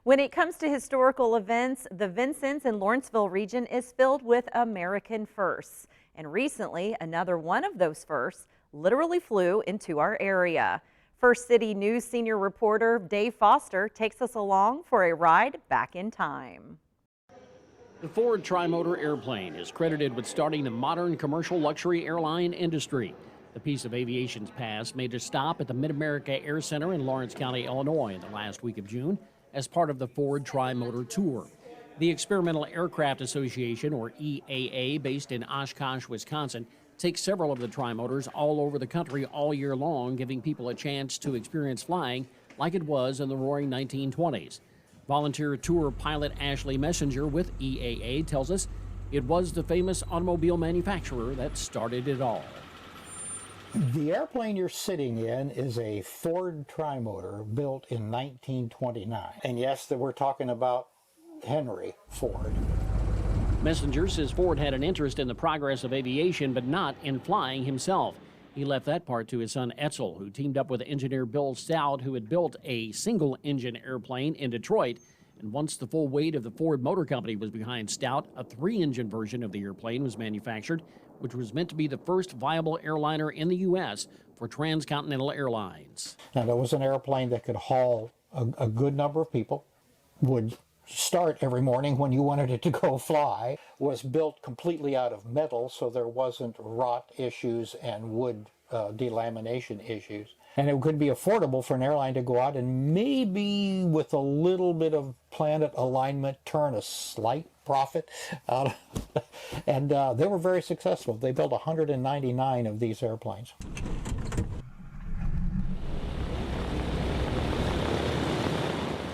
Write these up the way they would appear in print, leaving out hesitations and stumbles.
When it comes to historical events, the Vincennes and Lawrenceville region is filled with American firsts. And recently, another one of those firsts literally flew into our area. First City News senior reporter Dave Foster takes us along for a ride back in time. The Ford TriMotor Airplane is credited with starting the modern commercial luxury airline industry. The piece of aviation's past made a stop at the Mid-America Air Center in Lawrence County, Illinois in the last week of June as part of the Ford TriMotor Tour. The Experimental Aircraft Association, or EAA, based in Oshkosh, Wisconsin, takes several of the TriMotors all over the country all year long, giving people a chance to experience flying like it was in the roaring 1920s. Volunteer tour pilot Ashley Messenger with EAA tells us it was the famous automobile manufacturer that started it all. The airplane you're sitting in is a Ford TriMotor built in 1929. And yes, we're talking about Henry Ford. Messenger says Ford had an interest in the progress of aviation, but not in flying himself. He left that part to his son Etzel, who teamed up with engineer Bill Stout, who had built a single-engine airplane in Detroit. And once the full weight of the Ford Motor Company was behind Stout, a three-engine version of the airplane was manufactured, which was meant to be the first viable airliner in the U.S. for transcontinental airlines. Now, that was an airplane that could haul a good number of people, would start every morning when you wanted it to go fly, was built completely out of metal, so there wasn't rot issues and wood delamination issues. And it could be affordable for an airline to go out and maybe with a little bit of planet alignment turn a slight profit out of and they were very successful. They built 199 of these airplanes.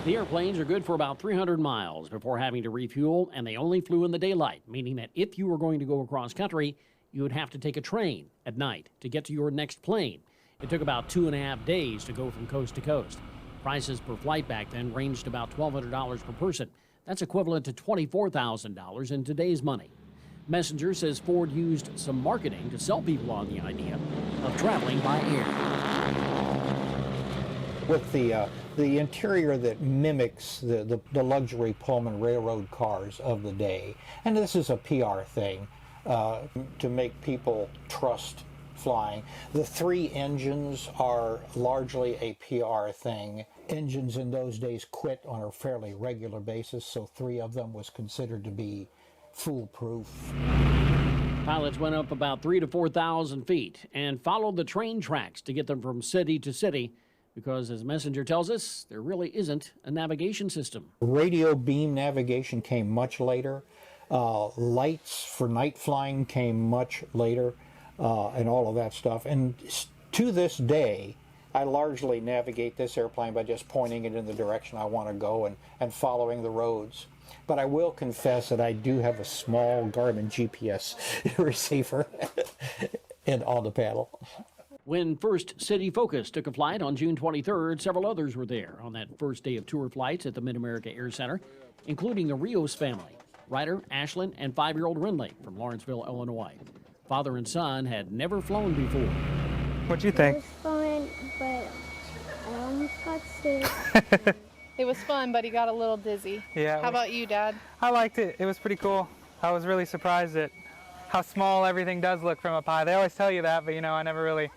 The airplanes are good for about 300 miles before having to refuel, and they only flew in the daylight, meaning that if you were going to go across country, you would have to take a train at night to get to your next plane. It took about 2.5 days to go from coast to coast. Prices per flight back then ranged about $1,200 per person. That's equivalent to $24,000 in today's money. Messenger says Ford used some marketing to sell people on the idea of traveling by air. With the interior that mimics the luxury Pullman railroad cars of the day, and this is a PR thing to make people trust flying. The three engines are largely a PR thing. Engines in those days quit on a fairly regular basis, so 3 of them was considered to be foolproof. Pilots went up about 3,000 to 4,000 feet and followed the train tracks to get them from city to city because, as Messenger tells us, there really isn't a navigation system. Radio beam navigation came much later. Lights for night flying came much later. And all of that stuff. And to this day, I largely navigate this airplane by just pointing it in the direction I want to go and following the roads. But I will confess that I do have a small Garmin GPS receiver on the paddle. When First City Focus took a flight on June 23rd, several others were there on that first day of tour flights at the Mid-America Air Center, including the Rios family, Ryder, Ashlyn, and 5-year-old Renly from Lawrenceville, Illinois. Father and son had never flown before. What'd you think? It was fun, but I almost got sick. It was fun, but he got a little dizzy. Yeah. How about you, Dad? I liked it. It was pretty cool. I was really surprised at how small everything does look from up high. They always tell you that, but I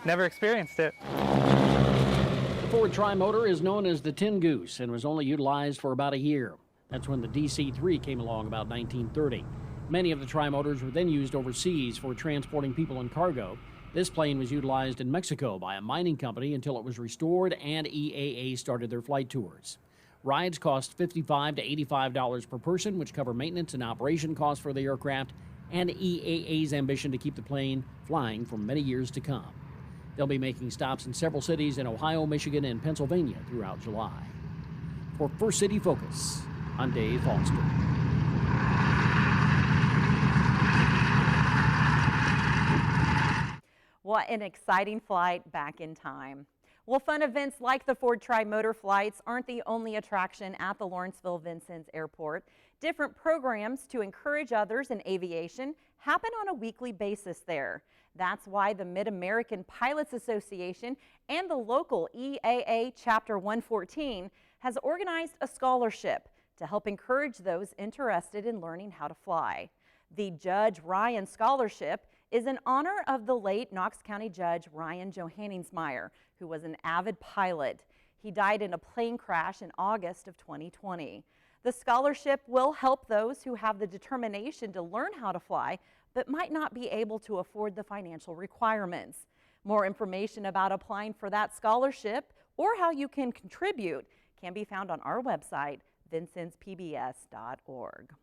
never experienced it. The Ford TriMotor is known as the Tin Goose and was only utilized for about a year. That's when the DC-3 came along about 1930. Many of the TriMotors were then used overseas for transporting people and cargo. This plane was utilized in Mexico by a mining company until it was restored and EAA started their flight tours. Rides cost $55 to $85 per person, which cover maintenance and operation costs for the aircraft, and EAA's ambition to keep the plane flying for many years to come. They'll be making stops in several cities in Ohio, Michigan, and Pennsylvania throughout July. For First City Focus, I'm Dave Foster. What an exciting flight back in time. Well, fun events like the Ford TriMotor flights aren't the only attraction at the Lawrenceville-Vincennes Airport. Different programs to encourage others in aviation happen on a weekly basis there. That's why the Mid-American Pilots Association and the local EAA Chapter 114 has organized a scholarship to help encourage those interested in learning how to fly. The Judge Ryan Scholarship is in honor of the late Knox County Judge Ryan Johanningsmeyer, who was an avid pilot. He died in a plane crash in August of 2020. The scholarship will help those who have the determination to learn how to fly, but might not be able to afford the financial requirements. More information about applying for that scholarship or how you can contribute can be found on our website, vincennes.pbs.org.